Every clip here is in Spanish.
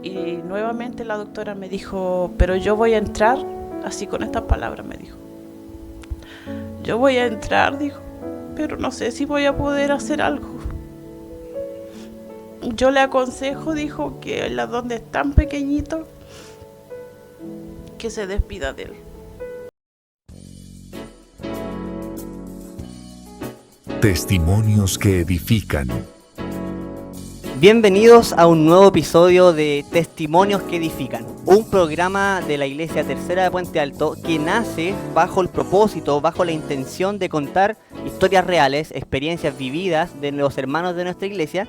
Y nuevamente la doctora me dijo, pero yo voy a entrar, así con estas palabras me dijo. Yo voy a entrar, dijo, pero no sé si voy a poder hacer algo. Yo le aconsejo, dijo, que el donde es tan pequeñito, que se despida de él. Testimonios que edifican. Bienvenidos a un nuevo episodio de Testimonios que edifican, un programa de la Iglesia Tercera de Puente Alto que nace bajo el propósito, bajo la intención de contar historias reales, experiencias vividas de los hermanos de nuestra iglesia.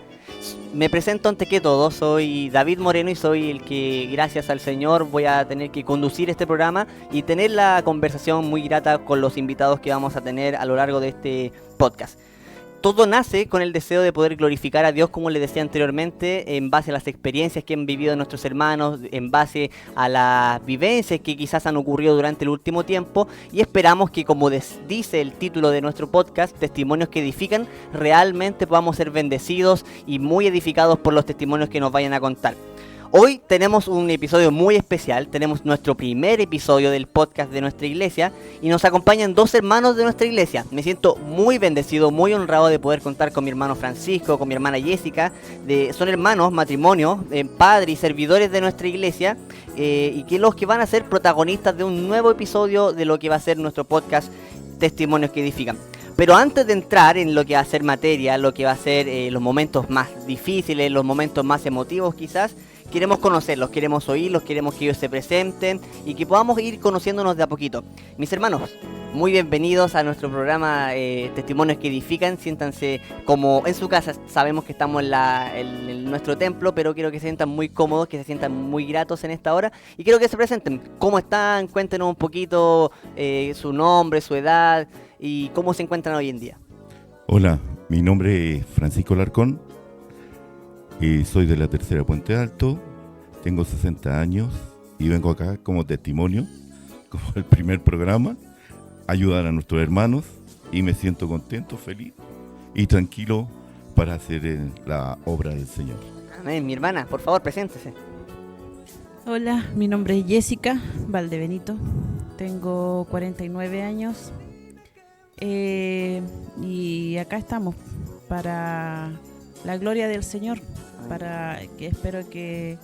Me presento ante que todo, soy David Moreno y soy el que, gracias al Señor, voy a tener que conducir este programa y tener la conversación muy grata con los invitados que vamos a tener a lo largo de este podcast. Todo nace con el deseo de poder glorificar a Dios, como les decía anteriormente, en base a las experiencias que han vivido nuestros hermanos, en base a las vivencias que quizás han ocurrido durante el último tiempo, y esperamos que, como dice el título de nuestro podcast, Testimonios que edifican, realmente podamos ser bendecidos y muy edificados por los testimonios que nos vayan a contar. Hoy tenemos un episodio muy especial, tenemos nuestro primer episodio del podcast de nuestra iglesia y nos acompañan dos hermanos de nuestra iglesia. Me siento muy bendecido, muy honrado de poder contar con mi hermano Francisco, con mi hermana Jessica. Son hermanos, matrimonio, padres y servidores de nuestra iglesia y que los que van a ser protagonistas de un nuevo episodio de lo que va a ser nuestro podcast Testimonios que edifican. Pero antes de entrar en lo que va a ser materia, lo que va a ser los momentos más difíciles, los momentos más emotivos quizás, queremos conocerlos, queremos oírlos, queremos que ellos se presenten y que podamos ir conociéndonos de a poquito. Mis hermanos, muy bienvenidos a nuestro programa Testimonios que edifican. Siéntanse como en su casa. Sabemos que estamos en nuestro templo, pero quiero que se sientan muy cómodos, que se sientan muy gratos en esta hora y quiero que se presenten. ¿Cómo están? Cuéntenos un poquito su nombre, su edad y cómo se encuentran hoy en día. Hola, mi nombre es Francisco Larcón, soy de la Tercera Puente Alto, tengo 60 años y vengo acá como testimonio, como el primer programa, ayudar a nuestros hermanos y me siento contento, feliz y tranquilo para hacer la obra del Señor. Amén. Mi hermana, por favor, preséntese. Hola, mi nombre es Jessica Valdebenito, tengo 49 años y acá estamos para la gloria del Señor, para que espero que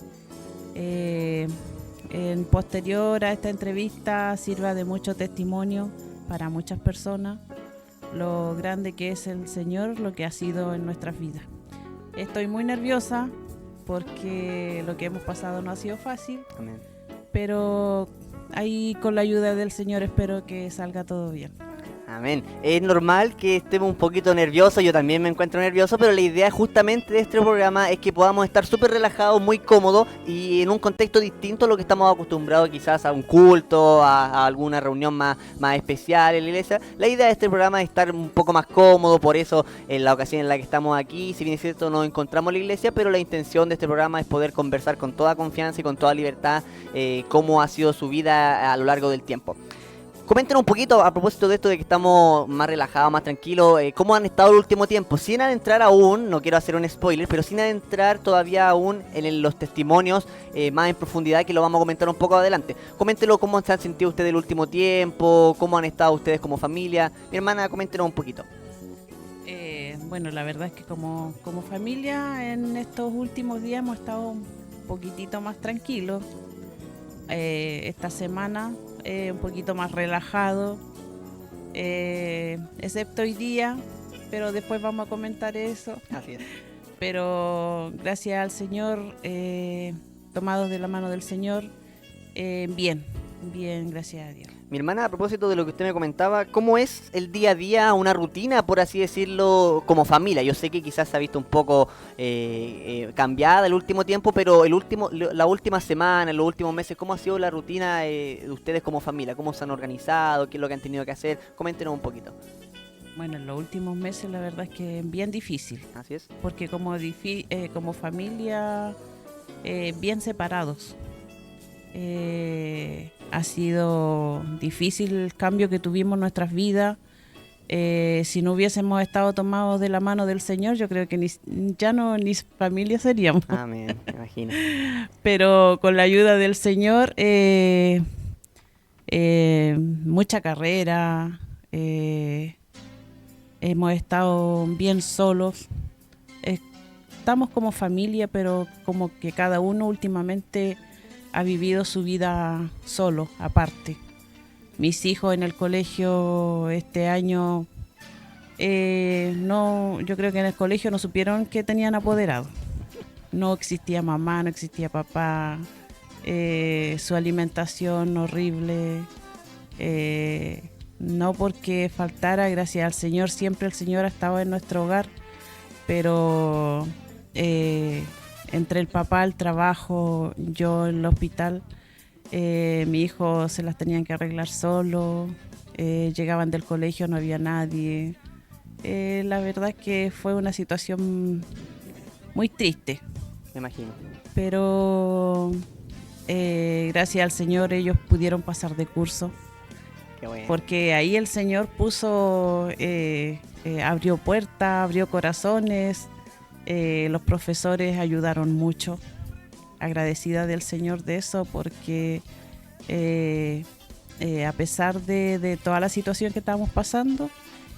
en posterior a esta entrevista sirva de mucho testimonio para muchas personas lo grande que es el Señor, lo que ha sido en nuestras vidas. Estoy muy nerviosa porque lo que hemos pasado no ha sido fácil. Amén. Pero ahí con la ayuda del Señor espero que salga todo bien. Amén. Es normal que estemos un poquito nerviosos, yo también me encuentro nervioso, pero la idea justamente de este programa es que podamos estar súper relajados, muy cómodos y en un contexto distinto a lo que estamos acostumbrados quizás a un culto, a alguna reunión más especial en la iglesia. La idea de este programa es estar un poco más cómodo, por eso en la ocasión en la que estamos aquí, si bien es cierto nos encontramos en la iglesia, pero la intención de este programa es poder conversar con toda confianza y con toda libertad cómo ha sido su vida a lo largo del tiempo. Coméntenos un poquito a propósito de esto de que estamos más relajados, más tranquilos, cómo han estado el último tiempo, sin adentrar aún, no quiero hacer un spoiler, pero sin adentrar todavía aún en los testimonios más en profundidad, que lo vamos a comentar un poco adelante. Coméntenlo cómo se han sentido ustedes el último tiempo, cómo han estado ustedes como familia. Mi hermana, coméntenos un poquito. Bueno, la verdad es que como familia en estos últimos días hemos estado un poquitito más tranquilos. Esta semana un poquito más relajado, excepto hoy día, pero después vamos a comentar eso. Así es. Pero gracias al Señor, tomados de la mano del Señor, bien, gracias a Dios. Mi hermana, a propósito de lo que usted me comentaba, ¿cómo es el día a día, una rutina, por así decirlo, como familia? Yo sé que quizás se ha visto un poco cambiada el último tiempo, pero la última semana, los últimos meses, ¿cómo ha sido la rutina de ustedes como familia? ¿Cómo se han organizado? ¿Qué es lo que han tenido que hacer? Coméntenos un poquito. Bueno, en los últimos meses la verdad es que es bien difícil. Así es. Porque como familia, bien separados. Ha sido difícil el cambio que tuvimos en nuestras vidas Si no hubiésemos estado tomados de la mano del Señor, yo creo que ni familia seríamos. Amén, me imagino. Pero con la ayuda del Señor, mucha carrera, hemos estado bien solos. Estamos como familia, pero como que cada uno últimamente ha vivido su vida solo, aparte. Mis hijos en el colegio este año, yo creo que en el colegio no supieron que tenían apoderado. No existía mamá, no existía papá, su alimentación horrible, no porque faltara, gracias al Señor, siempre el Señor ha estado en nuestro hogar, pero entre el papá, el trabajo, yo en el hospital, mi hijo se las tenían que arreglar solo, llegaban del colegio, no había nadie. La verdad es que fue una situación muy triste. Me imagino. Pero gracias al Señor ellos pudieron pasar de curso. Qué bueno. Porque ahí el Señor puso, abrió puertas, abrió corazones, los profesores ayudaron mucho. Agradecida del Señor de eso, porque a pesar de toda la situación que estábamos pasando,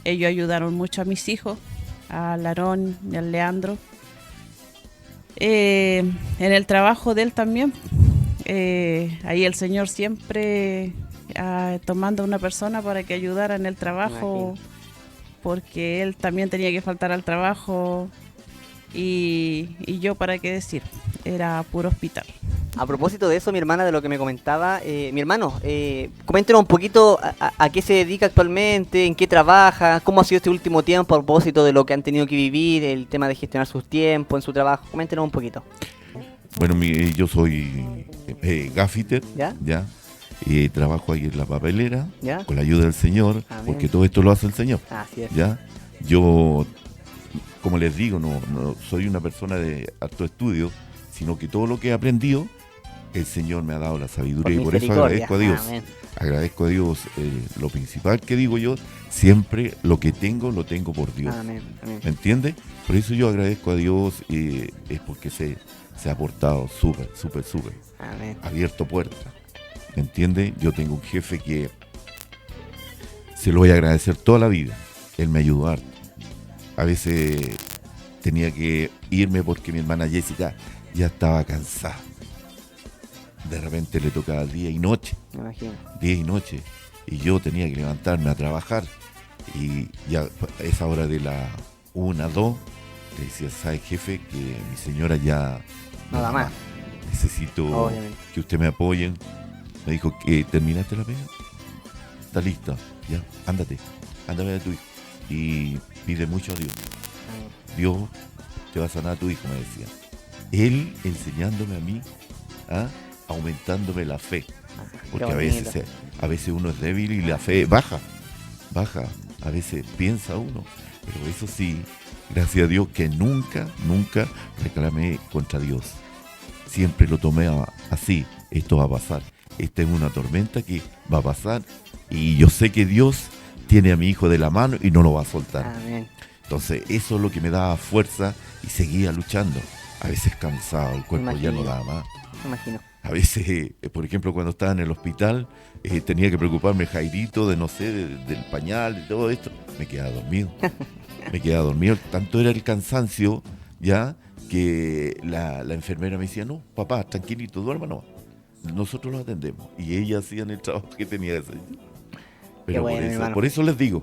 ellos ayudaron mucho a mis hijos, al Aarón y al Leandro. En el trabajo de él también, ahí el Señor siempre tomando a una persona para que ayudara en el trabajo, porque él también tenía que faltar al trabajo y yo, para qué decir, era puro hospital. A propósito de eso, mi hermana, de lo que me comentaba, mi hermano, coméntenos un poquito a qué se dedica actualmente, en qué trabaja, cómo ha sido este último tiempo a propósito de lo que han tenido que vivir, el tema de gestionar sus tiempos en su trabajo. Coméntenos un poquito. Bueno, yo soy gaffiter, ¿Ya? ¿ya? Trabajo ahí en la papelera, ¿Ya? con la ayuda del Señor, Amén. porque todo esto lo hace el Señor, Así es. ¿ya? Yo, como les digo, no soy una persona de alto estudio, sino que todo lo que he aprendido, el Señor me ha dado la sabiduría, y por eso agradezco a Dios. Amén. Agradezco a Dios. Lo principal que digo yo, siempre lo que tengo, lo tengo por Dios. Amén. Amén. ¿Me entiendes? Por eso yo agradezco a Dios, es porque se ha portado súper. Amén. Ha abierto puertas. ¿Me entiendes? Yo tengo un jefe que se lo voy a agradecer toda la vida. Él me ayudó harto. A veces tenía que irme porque mi hermana Jessica ya estaba cansada. De repente le tocaba día y noche. Me imagino. Día y noche. Y yo tenía que levantarme a trabajar. Y ya a esa hora de la 1, 2, le decía, ¿sabe, jefe? Que mi señora ya No da más. Necesito Obviamente. que usted me apoyen. Me dijo, ¿terminaste la pega? Está lista. Ya, ándate a ver a tu hijo. Y pide mucho a Dios. Amén. Dios te va a sanar a tu hijo, me decía. Él enseñándome a mí, aumentándome la fe. Porque a veces uno es débil y la fe baja. A veces piensa uno. Pero eso sí, gracias a Dios que nunca reclamé contra Dios. Siempre lo tomé así. Esto va a pasar. Esta es una tormenta que va a pasar. Y yo sé que Dios tiene a mi hijo de la mano y no lo va a soltar. Amén. Entonces eso es lo que me daba fuerza y seguía luchando. A veces cansado, el cuerpo ya no daba más. Me imagino. A veces, por ejemplo, cuando estaba en el hospital, tenía que preocuparme, Jairito, de no sé, del pañal, de todo esto. Me quedaba dormido. Tanto era el cansancio, ya, que la enfermera me decía, no, papá, tranquilito, duerma nomás. Nosotros lo atendemos. Y ella hacían el trabajo que tenía que hacer. Pero bueno, por eso les digo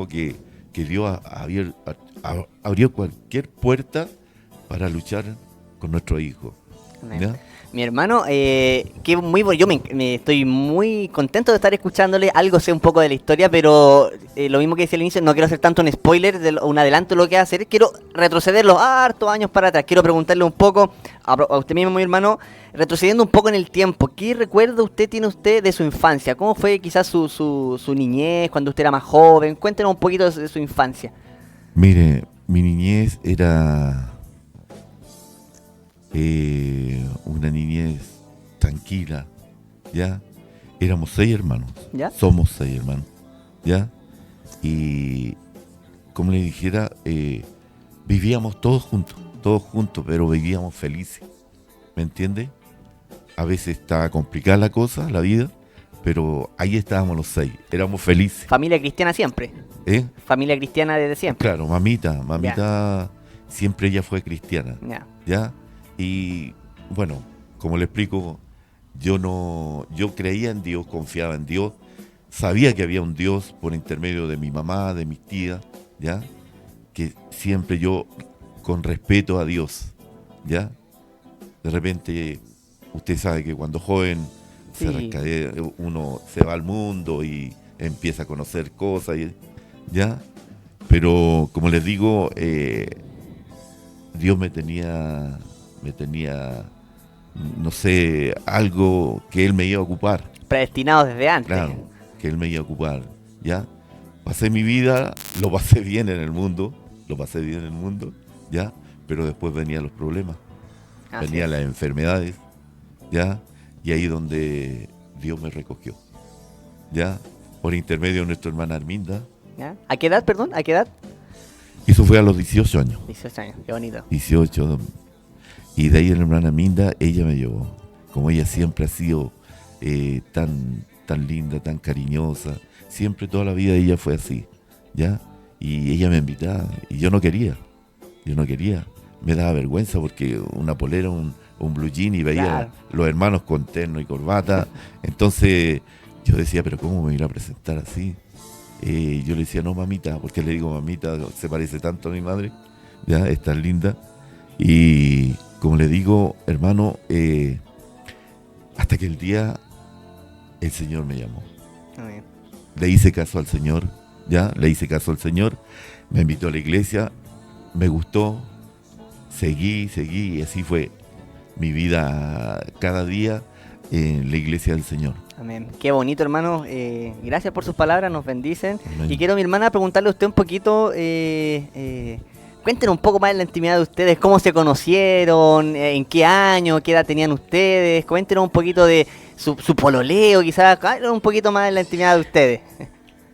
que Dios abrió cualquier puerta para luchar con nuestro hijo. ¿Ya? Mi hermano, que muy bueno, yo me estoy muy contento de estar escuchándole. Algo sé un poco de la historia, pero lo mismo que decía al inicio, no quiero hacer tanto un spoiler, un adelanto de lo que va a hacer. Quiero retroceder los hartos años para atrás. Quiero preguntarle un poco a usted mismo, mi hermano, retrocediendo un poco en el tiempo. ¿Qué recuerdo tiene usted de su infancia? ¿Cómo fue quizás su niñez cuando usted era más joven? Cuéntenos un poquito de su infancia. Mire, mi niñez era una niñez tranquila, ¿ya? Éramos 6 hermanos. ¿Ya? Somos 6 hermanos, ¿ya? y, como le dijera, vivíamos todos juntos, pero vivíamos felices, ¿me entiende? A veces estaba complicada la cosa, la vida, pero ahí estábamos los 6, éramos felices. Familia cristiana siempre. ¿Eh? Familia cristiana desde siempre. Claro, mamita, siempre ella fue cristiana, Ya. ¿ya? Y bueno, como le explico, yo creía en Dios, confiaba en Dios, sabía que había un Dios por intermedio de mi mamá, de mis tías, ¿ya? Que siempre yo, con respeto a Dios, ¿ya? De repente, usted sabe que cuando joven Sí. uno se va al mundo y empieza a conocer cosas, ¿ya? Pero como les digo, Dios me tenía, no sé, algo que Él me iba a ocupar. Predestinados desde antes. Claro, que Él me iba a ocupar, ¿ya? Pasé mi vida, lo pasé bien en el mundo, ¿ya? Pero después venían los problemas, Así venían es. las enfermedades, ¿ya? Y ahí donde Dios me recogió, ¿ya? Por intermedio de nuestra hermana Arminda. ¿Ya? ¿A qué edad, perdón? ¿A qué edad? Eso fue a los 18 años. 18 años, qué bonito. 18. Y de ahí la hermana Arminda, ella me llevó. Como ella siempre ha sido tan linda, tan cariñosa. Siempre, toda la vida ella fue así, ¿ya? Y ella me invitaba, y yo no quería. Me daba vergüenza porque una polera, un blue jean, y veía Claro. los hermanos con terno y corbata. Entonces yo decía, pero ¿cómo me voy a ir a presentar así? Yo le decía, no, mamita, porque le digo, mamita, se parece tanto a mi madre, ya, es tan linda. Y como le digo, hermano, hasta que el día el Señor me llamó. Amén. Le hice caso al Señor, me invitó a la iglesia, me gustó, seguí, y así fue mi vida cada día en la iglesia del Señor. Amén. Qué bonito, hermano. Gracias por sus palabras, nos bendicen. Amén. Y quiero, mi hermana, preguntarle a usted un poquito. Cuéntenos un poco más de la intimidad de ustedes, cómo se conocieron, en qué año, qué edad tenían ustedes. Cuéntenos un poquito de su pololeo, quizás. Un poquito más de la intimidad de ustedes.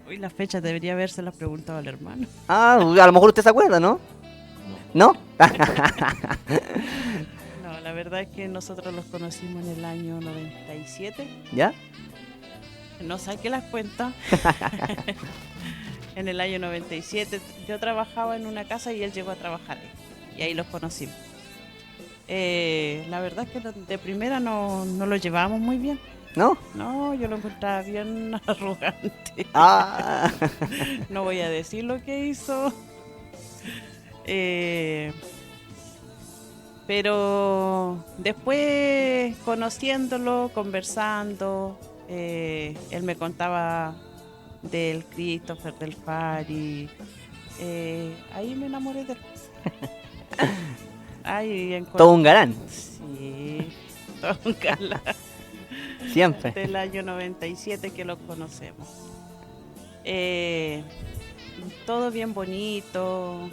Hoy la fecha debería haberse la preguntado al hermano. Ah, a lo mejor usted se acuerda, ¿no? ¿No? No, la verdad es que nosotros los conocimos en el año 97. ¿Ya? No saqué las cuentas. En el año 97 yo trabajaba en una casa y él llegó a trabajar ahí. Y ahí los conocimos. La verdad es que de primera no lo llevábamos muy bien. ¿No? No, yo lo encontraba bien arrogante. Ah. No voy a decir lo que hizo. Pero después, conociéndolo, conversando, él me contaba del Christopher, del Fari. Ahí me enamoré de él. Ahí Todo un galán. Sí, todo un galán. Siempre. Del año 97 que lo conocemos. Todo bien bonito.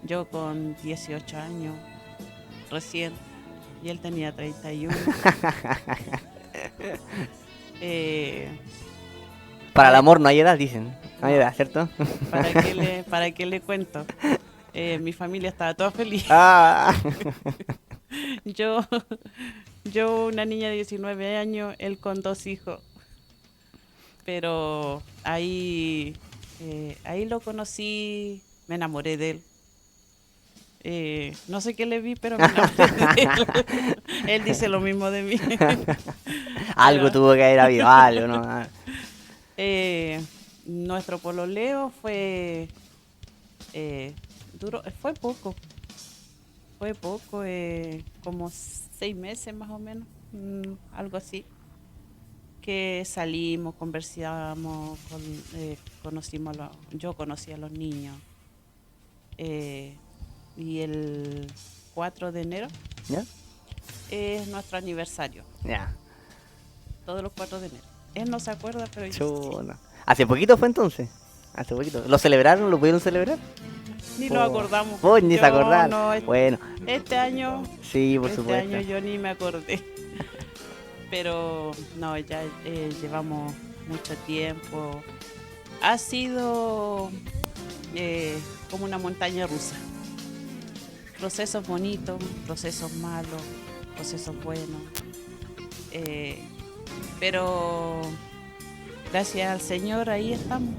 Yo con 18 años recién y él tenía 31. Para el amor no hay edad, dicen. No hay edad, ¿cierto? ¿Para qué le cuento? Mi familia estaba toda feliz. Ah. Yo una niña de 19 años, él con 2 hijos. Pero ahí lo conocí, me enamoré de él. No sé qué le vi, pero me enamoré de él. Él dice lo mismo de mí. Algo Pero- tuvo que haber habido, algo, ¿no? Nuestro pololeo fue duro, fue poco, como 6 meses más o menos, algo así, que salimos, conversamos, conocimos yo conocí a los niños, y el 4 de enero ¿Ya? es nuestro aniversario, Ya. todos los 4 de enero. Él no se acuerda, pero yo sí. Chuta. ¿Hace poquito fue entonces? Hace poquito. ¿Lo celebraron? ¿Lo pudieron celebrar? Ni nos acordamos. Vos ni se Yo acordaron. no, Bueno, este año sí, por este supuesto. año yo ni me acordé. Pero no, ya llevamos mucho tiempo. ha sido como una montaña rusa. Procesos bonitos, procesos malos, procesos buenos. Pero gracias al Señor ahí estamos.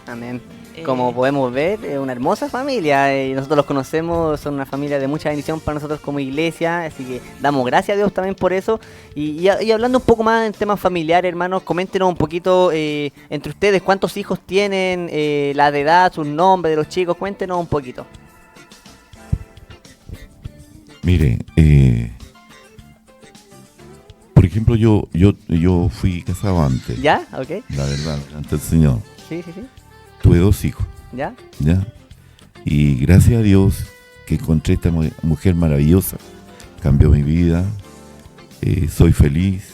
Amén. Como podemos ver, es una hermosa familia y nosotros los conocemos, son una familia de mucha bendición para nosotros como iglesia, así que damos gracias a Dios también por eso. Y hablando un poco más en temas familiares, hermanos, coméntenos un poquito entre ustedes cuántos hijos tienen, la de edad, sus nombres de los chicos, cuéntenos un poquito. Mire, por ejemplo, yo fui casado antes. ¿Ya? ¿Ok? La verdad, ante el Señor. Sí. Tuve 2 hijos. ¿Ya? ¿Ya? Y gracias a Dios que encontré esta mujer maravillosa. Cambió mi vida. Soy feliz.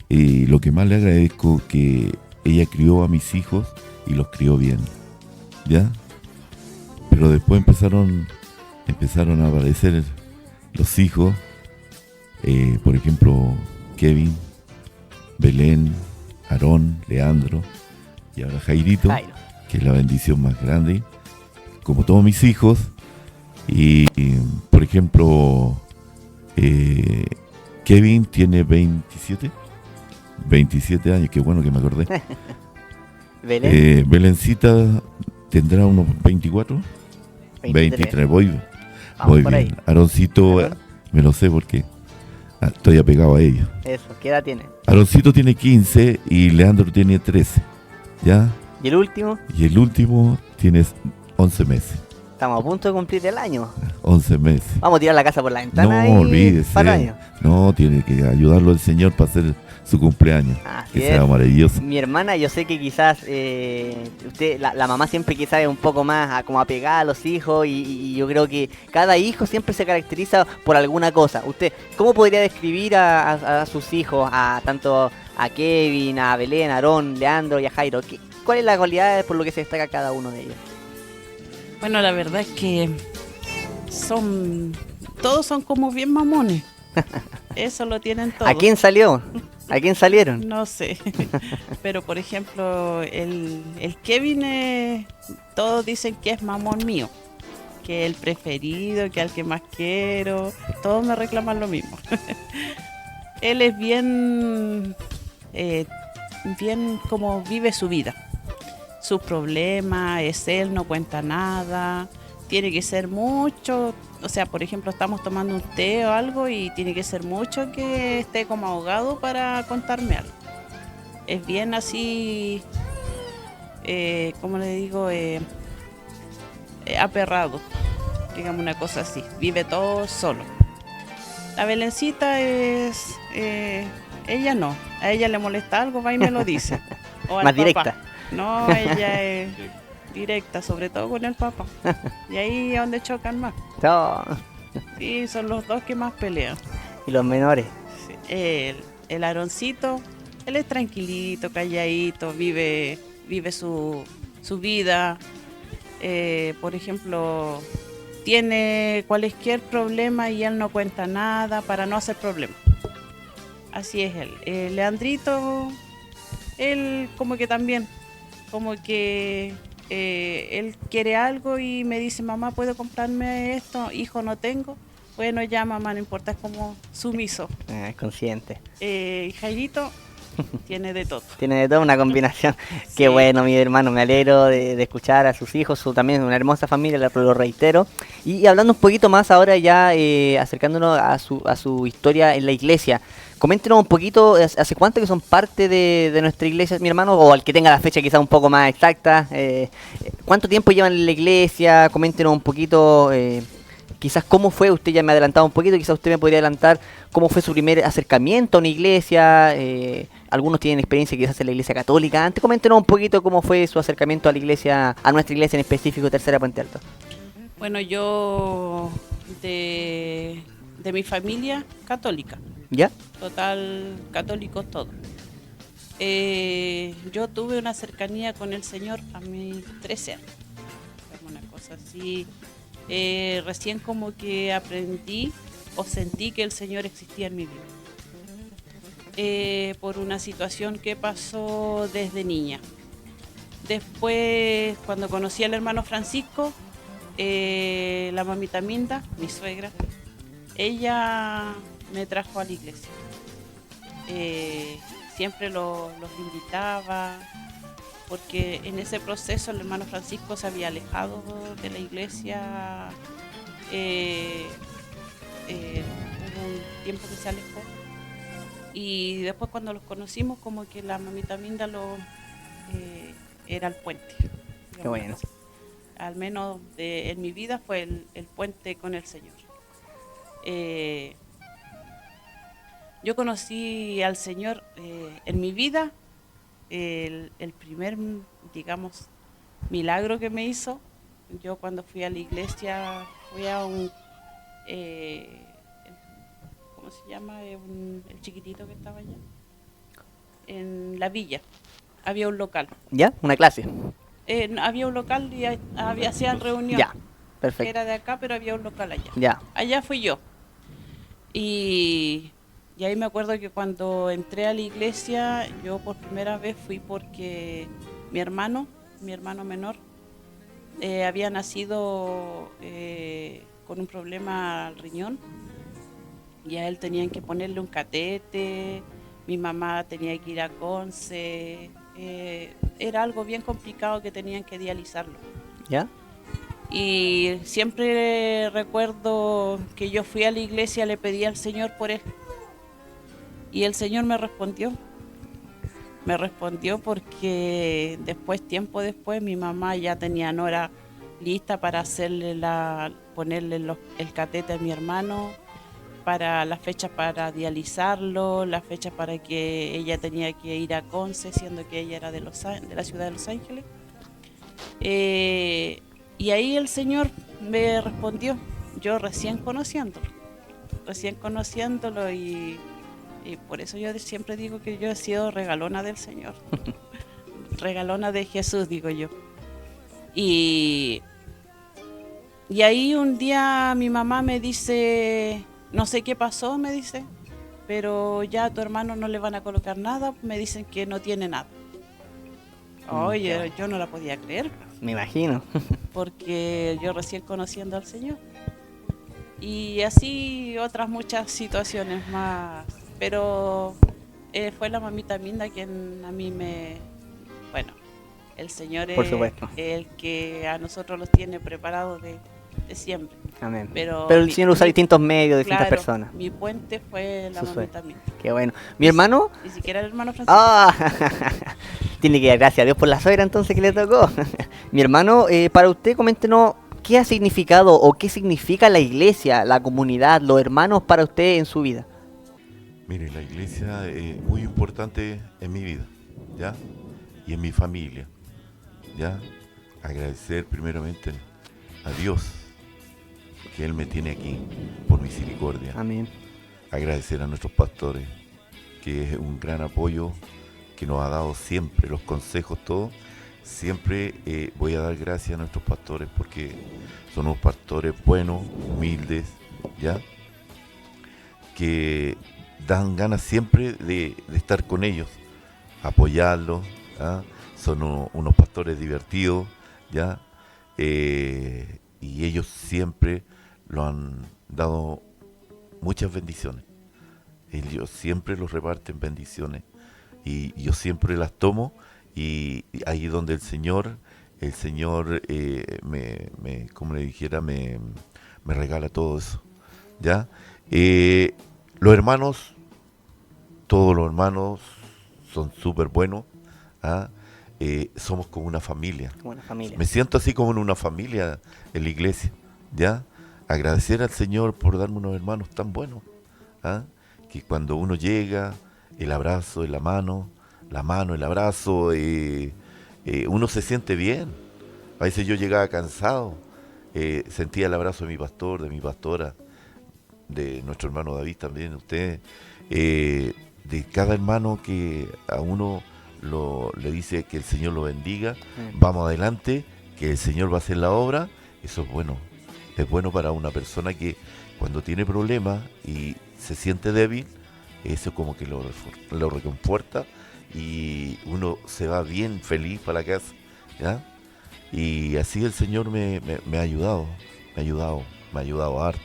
Y lo que más le agradezco que ella crió a mis hijos y los crió bien. ¿Ya? Pero después empezaron a aparecer los hijos. Por ejemplo, Kevin, Belén, Aarón, Leandro y ahora Jairito. Que es la bendición más grande, como todos mis hijos. Y por ejemplo, Kevin tiene 27 años, qué bueno que me acordé. Belén. Belencita tendrá unos 24, 23, voy bien. Ahí. Aaroncito, me lo sé porque estoy apegado a ellos. Eso, ¿qué edad tiene? Aaroncito tiene 15 y Leandro tiene 13, ¿ya? ¿Y el último? Y el último tiene 11 meses. Estamos a punto de cumplir el año. 11 meses. Vamos a tirar la casa por la ventana. No, olvídese. Para el año. No, tiene que ayudarlo el Señor para hacer su cumpleaños. Así que sea maravilloso. Mi hermana, yo sé que quizás usted, la mamá siempre quizás es un poco más como apegada a los hijos y yo creo que cada hijo siempre se caracteriza por alguna cosa. Usted, ¿cómo podría describir a sus hijos, tanto a Kevin, a Belén, a Aarón, Leandro y a Jairo? ¿Cuál es la cualidad por lo que se destaca cada uno de ellos? Bueno, la verdad es que todos son como bien mamones. Eso lo tienen todos. ¿A quién salió? ¿A quién salieron? No sé. Pero por ejemplo, el Kevin, todos dicen que es mamón mío, que es el preferido, que es el que más quiero. Todos me reclaman lo mismo. Él es bien como vive su vida. Sus problemas, es él, no cuenta nada, tiene que ser mucho, o sea, por ejemplo, estamos tomando un té o algo y tiene que ser mucho que esté como ahogado para contarme algo. Es bien así, ¿cómo le digo? Aperrado, digamos una cosa así, vive todo solo. La Belencita ella no, a ella le molesta algo, va y me lo dice. O al más papá. directa. No, ella es directa, sobre todo con el papá. Y ahí es donde chocan más. No. Sí, son los dos que más pelean. ¿Y los menores? Sí, el Aaroncito, él es tranquilito, calladito, vive su vida. Por ejemplo, tiene cualquier problema y él no cuenta nada para no hacer problemas. Así es él. Leandrito, él como que también, como que él quiere algo y me dice, mamá, ¿puedo comprarme esto? Hijo, no tengo. Bueno, ya mamá, no importa, es como sumiso. Es consciente. Y Jairito tiene de todo. Tiene de todo, una combinación. Sí. Qué bueno, mi hermano, me alegro de escuchar a sus hijos, también una hermosa familia, lo reitero. Y hablando un poquito más ahora ya, acercándonos a su historia en la iglesia. Coméntenos un poquito, ¿hace cuánto que son parte de nuestra iglesia, mi hermano? O al que tenga la fecha quizá un poco más exacta. ¿Cuánto tiempo llevan en la iglesia? Coméntenos un poquito, quizás cómo fue, usted ya me ha adelantado un poquito, quizás usted me podría adelantar cómo fue su primer acercamiento a una iglesia. Algunos tienen experiencia quizás en la iglesia católica. Antes coméntenos un poquito cómo fue su acercamiento a la iglesia, a nuestra iglesia en específico, Tercera Puente Alto. Bueno, yo de mi familia católica. ¿Ya? Total, católicos todos. Yo tuve una cercanía con el Señor a mis 13 años. Una cosa así. Recién como que aprendí o sentí que el Señor existía en mi vida. Por una situación que pasó desde niña. Después, cuando conocí al hermano Francisco, la mamita Minda, mi suegra, ella me trajo a la iglesia. Siempre los invitaba, porque en ese proceso el hermano Francisco se había alejado de la iglesia. Hubo un tiempo que se alejó. Y después cuando los conocimos, como que la mamita Minda era el puente. Qué bueno. Al menos en mi vida fue el puente con el Señor. Yo conocí al Señor en mi vida. El primer, digamos, milagro que me hizo, yo cuando fui a la iglesia, fui a un, ¿cómo se llama? El chiquitito que estaba allá, en la villa, había un local. ¿Ya? ¿Una clase? Había un local y hacían reunión. Ya, Que perfecto. era de acá, pero había un local allá. Ya. Allá fui yo. Y ahí me acuerdo que cuando entré a la iglesia, yo por primera vez fui porque mi hermano menor, había nacido con un problema al riñón y a él tenían que ponerle un catete, mi mamá tenía que ir a Conce, era algo bien complicado que tenían que dializarlo. ¿Ya? Y siempre recuerdo que yo fui a la iglesia, le pedí al Señor por él. Y el Señor me respondió. Me respondió porque tiempo después, mi mamá ya tenía a Nora lista para ponerle el catete a mi hermano, para la fecha para dializarlo, la fecha para que ella tenía que ir a Conce, siendo que ella era de la ciudad de Los Ángeles. Y ahí el Señor me respondió, yo recién conociéndolo y por eso yo siempre digo que yo he sido regalona del Señor, regalona de Jesús, digo yo. Y ahí un día mi mamá me dice, no sé qué pasó, me dice, pero ya a tu hermano no le van a colocar nada, me dicen que no tiene nada. Oye, yo no la podía creer. Me imagino. Porque yo recién conociendo al Señor. Y así otras muchas situaciones más. Pero fue la mamita Minda quien a mí bueno, el Señor Por es supuesto. el que a nosotros los tiene preparados de siempre. Amén. Pero el Señor usa distintos medios, distintas claro, personas. mi puente fue la Su mamita Minda. Qué bueno. Mi hermano... Ni siquiera el hermano Francisco. ¡Ah! Tiene que dar gracias a Dios por la suegra entonces que le tocó. Mi hermano, para usted, coméntenos qué ha significado o qué significa la iglesia, la comunidad, los hermanos para usted en su vida. Mire, la iglesia es muy importante en mi vida, ¿ya? Y en mi familia, ¿ya? Agradecer primeramente a Dios, que Él me tiene aquí por misericordia. Amén. Agradecer a nuestros pastores, que es un gran apoyo que nos ha dado siempre, los consejos, todo. Siempre voy a dar gracias a nuestros pastores porque son unos pastores buenos, humildes, ¿ya? Que dan ganas siempre de estar con ellos, apoyarlos, ¿ah? Son unos pastores divertidos, ¿ya? Y ellos siempre lo han dado muchas bendiciones. Ellos siempre los reparten bendiciones y yo siempre las tomo y ahí donde el Señor como le dijera, me regala todo eso, ¿ya? Los hermanos, todos los hermanos son súper buenos, ¿ah? Somos como una familia. Como una familia. Me siento así como en una familia en la iglesia, ¿ya? Agradecer al Señor por darme unos hermanos tan buenos, ¿ah? Que cuando uno llega, el abrazo, la mano, el abrazo, uno se siente bien. A veces yo llegaba cansado, sentía el abrazo de mi pastor, de mi pastora, de nuestro hermano David también, usted, de cada hermano que a uno le dice que el Señor lo bendiga, vamos adelante, que el Señor va a hacer la obra. Eso es bueno para una persona que cuando tiene problemas y se siente débil, eso como que lo reconforta y uno se va bien feliz para la casa ¿ya? Y así el Señor me ha ayudado, me ha ayudado harto.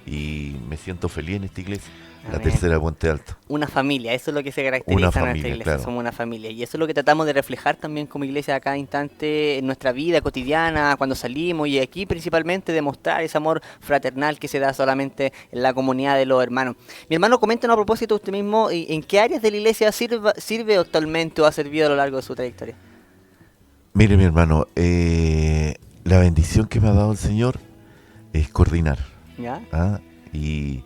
Y me siento feliz en esta iglesia, la Amén. tercera de Puente Alto. Una familia, eso es lo que se caracteriza Una en nuestra familia, iglesia, claro. somos una familia. Y eso es lo que tratamos de reflejar también como iglesia a cada instante en nuestra vida cotidiana, cuando salimos y aquí principalmente demostrar ese amor fraternal que se da solamente en la comunidad de los hermanos. Mi hermano, coméntanos a propósito usted mismo, ¿en qué áreas de la iglesia sirve actualmente o ha servido a lo largo de su trayectoria? Mire, mi hermano, la bendición que me ha dado el Señor es coordinar. ¿Ya? ¿Ah? Y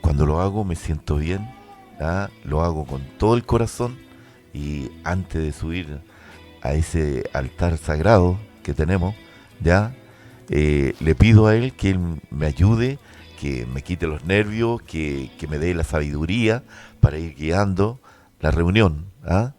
cuando lo hago me siento bien, ¿ah? Lo hago con todo el corazón y antes de subir a ese altar sagrado que tenemos, ¿ya? Le pido a Él que Él me ayude, que me quite los nervios, que me dé la sabiduría para ir guiando la reunión. ¿Ah?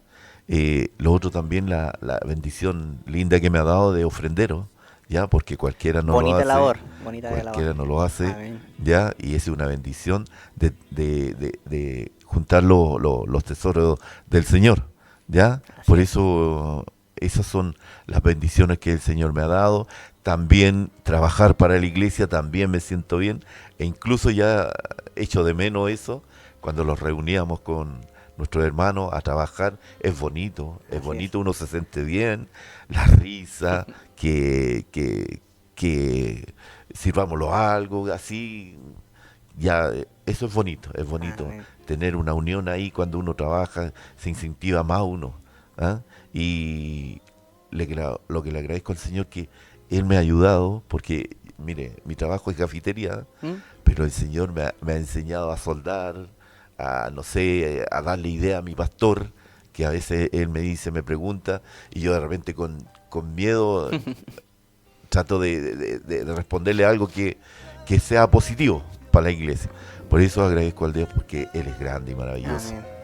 Lo otro también, la bendición linda que me ha dado de ofrendero, ¿ya? Porque cualquiera no Bonita lo hace. labor, bonita Cualquiera labor. no lo hace, Amén. ¿ya? Y es una bendición de juntar los tesoros del Señor, ¿ya? Así Por es. eso, esas son las bendiciones que el Señor me ha dado. También trabajar para la iglesia, también me siento bien. E incluso ya echo de menos eso, cuando los reuníamos con nuestros hermanos a trabajar, es Así bonito, uno se siente bien, la risa, que sirvámoslo algo, así, ya, eso es bonito, Amén. tener una unión ahí cuando uno trabaja, se incentiva más uno, ¿ah? Y lo que le agradezco al Señor que Él me ha ayudado, porque, mire, mi trabajo es cafetería, ¿Mm? pero el Señor me ha enseñado a soldar, a, no sé, a darle idea a mi pastor, que a veces él me dice, me pregunta, y yo de repente con miedo trato de responderle algo que sea positivo para la iglesia. Por eso agradezco al Dios, porque Él es grande y maravilloso. Amén.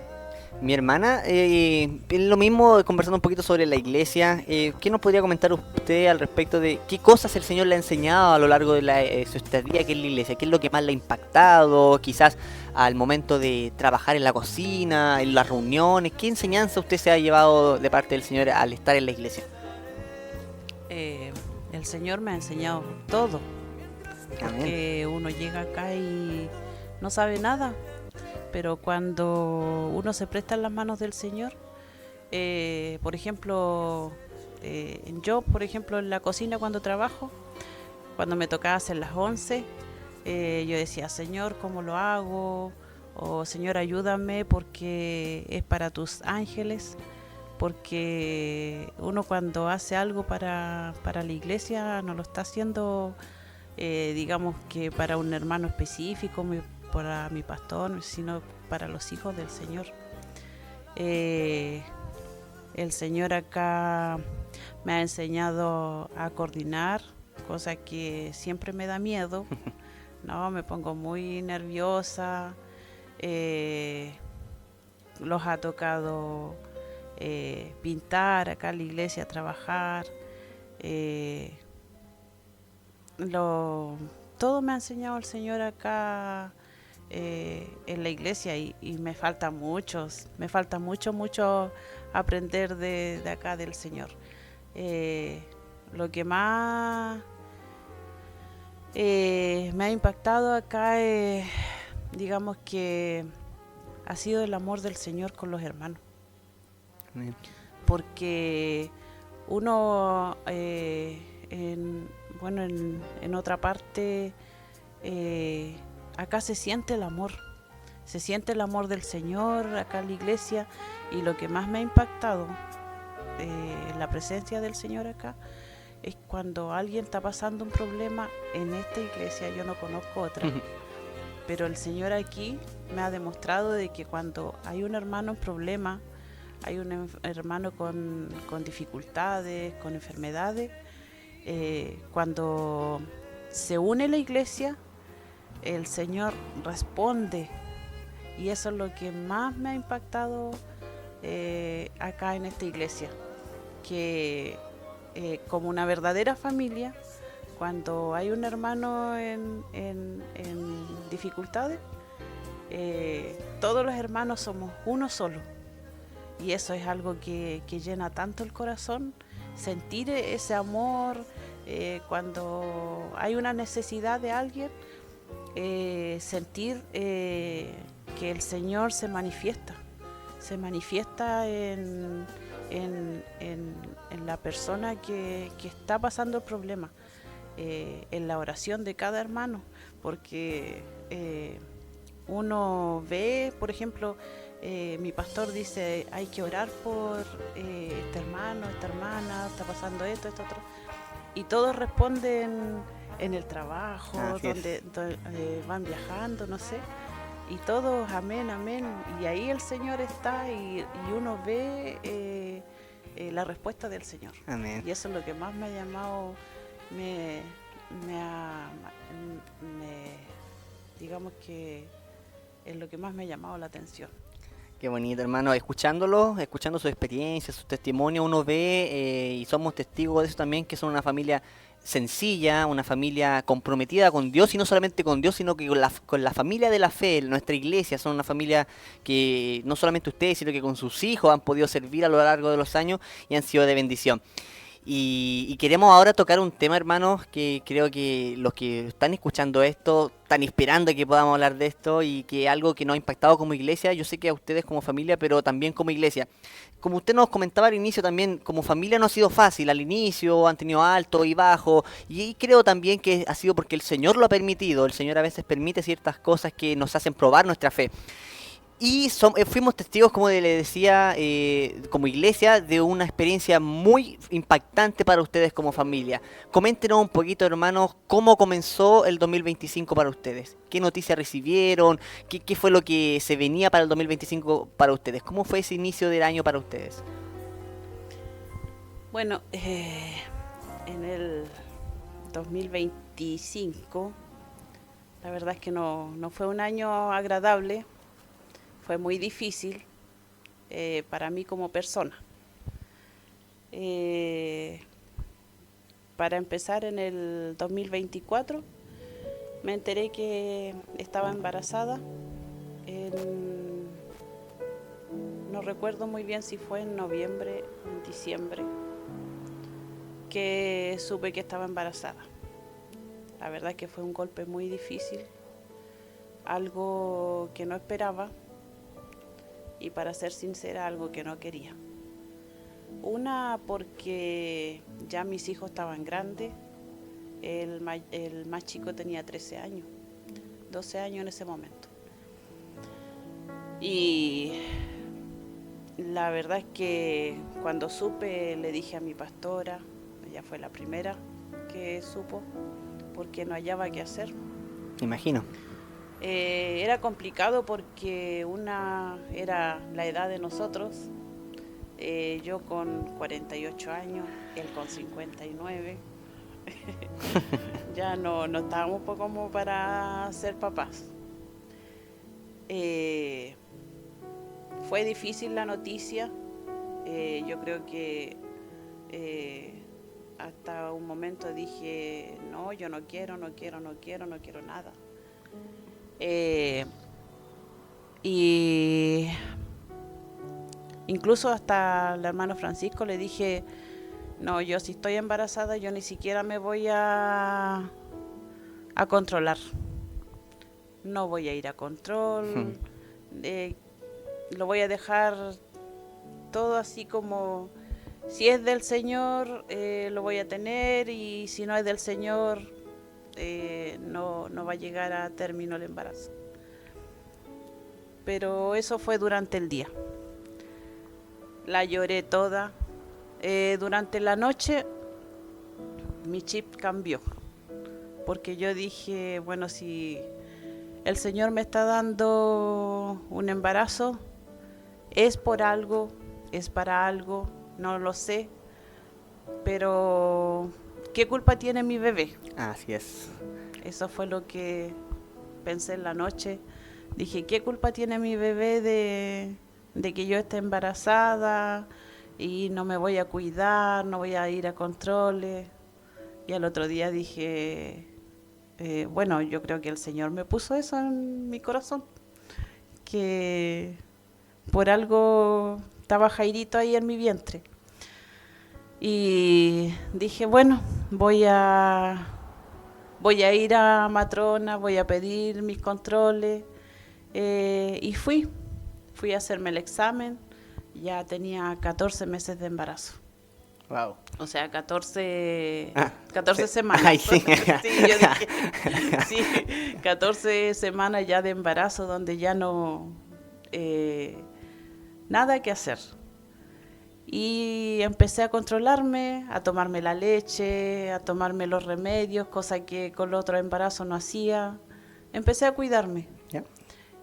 Mi hermana, es lo mismo, conversando un poquito sobre la iglesia, ¿qué nos podría comentar usted al respecto de qué cosas el Señor le ha enseñado a lo largo de su estadía aquí en la iglesia? ¿Qué es lo que más le ha impactado? Quizás al momento de trabajar en la cocina, en las reuniones, ¿qué enseñanza usted se ha llevado de parte del Señor al estar en la iglesia? El Señor me ha enseñado todo, Amén. porque uno llega acá y no sabe nada, pero cuando uno se presta en las manos del Señor, por ejemplo, yo, por ejemplo, en la cocina cuando trabajo, cuando me tocaba hacer las 11, yo decía, Señor, ¿cómo lo hago? O Señor, ayúdame porque es para tus ángeles. Porque uno cuando hace algo para la iglesia no lo está haciendo, digamos que para un hermano específico, para mi pastor, sino para los hijos del Señor. El Señor acá me ha enseñado a coordinar, cosa que siempre me da miedo, ¿no? Me pongo muy nerviosa, los ha tocado pintar acá en la iglesia, trabajar, todo me ha enseñado el Señor acá en la iglesia y me falta mucho aprender de acá del Señor. Lo que más me ha impactado acá es, digamos que ha sido el amor del Señor con los hermanos. Porque uno en otra parte acá se siente el amor del Señor acá en la iglesia, y lo que más me ha impactado la presencia del Señor acá es cuando alguien está pasando un problema en esta iglesia. Yo no conozco otra, pero el Señor aquí me ha demostrado de que cuando hay un hermano en problema, hay un hermano con dificultades, con enfermedades, cuando se une la iglesia, el Señor responde, y eso es lo que más me ha impactado acá en esta iglesia, que como una verdadera familia, cuando hay un hermano en dificultades, todos los hermanos somos uno solo. Y eso es algo que llena tanto el corazón, sentir ese amor cuando hay una necesidad de alguien, sentir que el Señor se manifiesta en la persona que está pasando el problema, en la oración de cada hermano, porque uno ve, por ejemplo, mi pastor dice, hay que orar por este hermano, esta hermana, está pasando esto, esto, otro, y todos responden en el trabajo, donde van viajando, no sé, y todos amén, amén, y ahí el Señor está y uno ve la respuesta del Señor. Amén. Y eso es lo que más me ha llamado, digamos que es lo que más me ha llamado la atención. Qué bonito, hermano. Escuchándolo, escuchando su experiencia, su testimonio, uno ve y somos testigos de eso también, que son una familia sencilla, una familia comprometida con Dios, y no solamente con Dios, sino que con la familia de la fe, nuestra iglesia. Son una familia que no solamente ustedes, sino que con sus hijos han podido servir a lo largo de los años y han sido de bendición. Y queremos ahora tocar un tema, hermanos, que creo que los que están escuchando esto están esperando que podamos hablar de esto, y que es algo que nos ha impactado como iglesia. Yo sé que a ustedes como familia, pero también como iglesia. Como usted nos comentaba al inicio también, como familia no ha sido fácil al inicio, han tenido alto y bajo, y creo también que ha sido porque el Señor lo ha permitido. El Señor a veces permite ciertas cosas que nos hacen probar nuestra fe. Y fuimos testigos, como le decía, como iglesia, de una experiencia muy impactante para ustedes como familia. Coméntenos un poquito, hermanos, cómo comenzó el 2025 para ustedes. ¿Qué noticias recibieron? ¿Qué fue lo que se venía para el 2025 para ustedes? ¿Cómo fue ese inicio del año para ustedes? Bueno, en el 2025, la verdad es que no fue un año agradable. Fue muy difícil para mí como persona. Para empezar, en el 2024 me enteré que estaba embarazada. No recuerdo muy bien si fue en noviembre o en diciembre que supe que estaba embarazada. La verdad es que fue un golpe muy difícil, algo que no esperaba. Y para ser sincera, algo que no quería. Una, porque ya mis hijos estaban grandes. El más chico tenía 13 años, 12 años en ese momento. Y la verdad es que cuando supe, le dije a mi pastora, ella fue la primera que supo, porque no hallaba qué hacer. Me imagino. Era complicado porque una era la edad de nosotros, yo con 48 años, él con 59, ya no estábamos como para ser papás. Fue difícil la noticia, yo creo que hasta un momento dije, no, yo no quiero nada. Y incluso hasta al hermano Francisco le dije, no, yo si estoy embarazada, yo ni siquiera me voy a controlar. No voy a ir a control, lo voy a dejar todo así como, si es del Señor, lo voy a tener, y si no es del Señor, no va a llegar a término el embarazo. Pero eso fue durante el día. La lloré toda. Durante la noche mi chip cambió, porque yo dije, bueno, si el Señor me está dando un embarazo, es por algo, es para algo, no lo sé, pero ¿qué culpa tiene mi bebé? Así es. Eso fue lo que pensé en la noche. Dije, ¿qué culpa tiene mi bebé de que yo esté embarazada y no me voy a cuidar, no voy a ir a controles? Y al otro día dije, bueno, yo creo que el Señor me puso eso en mi corazón, que por algo estaba Jairito ahí en mi vientre. Y dije, bueno, voy a ir a matrona, voy a pedir mis controles. Y fui a hacerme el examen. Ya tenía 14 meses de embarazo. Wow. O sea, 14 sí. semanas. Ay, sí. Sí, yo dije, sí, 14 semanas ya de embarazo donde ya no, nada que hacer. Y empecé a controlarme, a tomarme la leche, a tomarme los remedios, cosa que con los otros embarazos no hacía. Empecé a cuidarme. ¿Ya?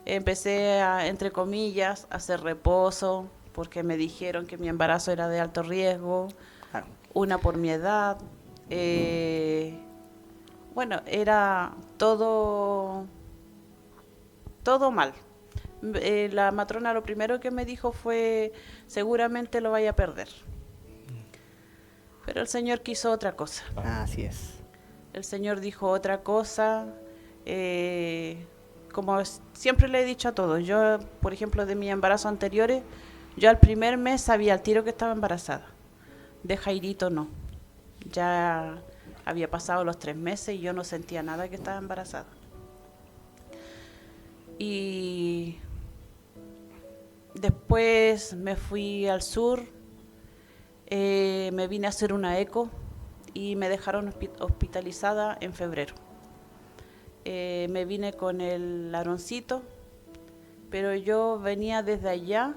Empecé a, entre comillas, a hacer reposo, porque me dijeron que mi embarazo era de alto riesgo, Ah, una por mi edad. Bueno, era todo mal. La matrona lo primero que me dijo fue, seguramente lo vaya a perder. Pero el Señor quiso otra cosa. así es. El Señor dijo otra cosa. Como siempre le he dicho a todos, yo, por ejemplo, de mis embarazos anteriores, yo al primer mes sabía al tiro que estaba embarazada. De Jairito no. Ya había pasado los 3 meses y yo no sentía nada que estaba embarazada. Y después me fui al sur, me vine a hacer una eco y me dejaron hospitalizada en febrero. Me vine con el Aroncito, pero yo venía desde allá.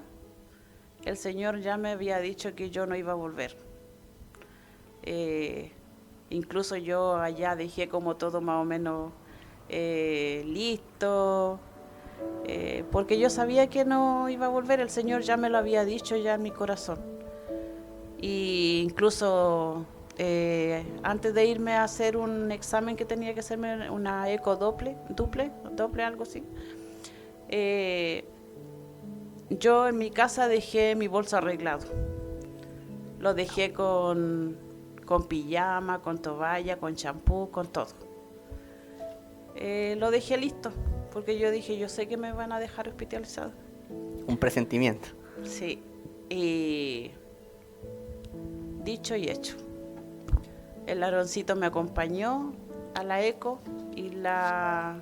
El Señor ya me había dicho que yo no iba a volver. Incluso yo allá dejé como todo más o menos listo, porque yo sabía que no iba a volver. El Señor ya me lo había dicho ya en mi corazón. Y incluso antes de irme a hacer un examen que tenía que hacerme, una eco doble, algo así, yo en mi casa dejé mi bolso arreglado. Lo dejé con pijama, con toalla, con champú, con todo. Lo dejé listo, porque yo dije, yo sé que me van a dejar hospitalizada. Un presentimiento. Sí, y dicho y hecho. El Aroncito me acompañó a la eco y la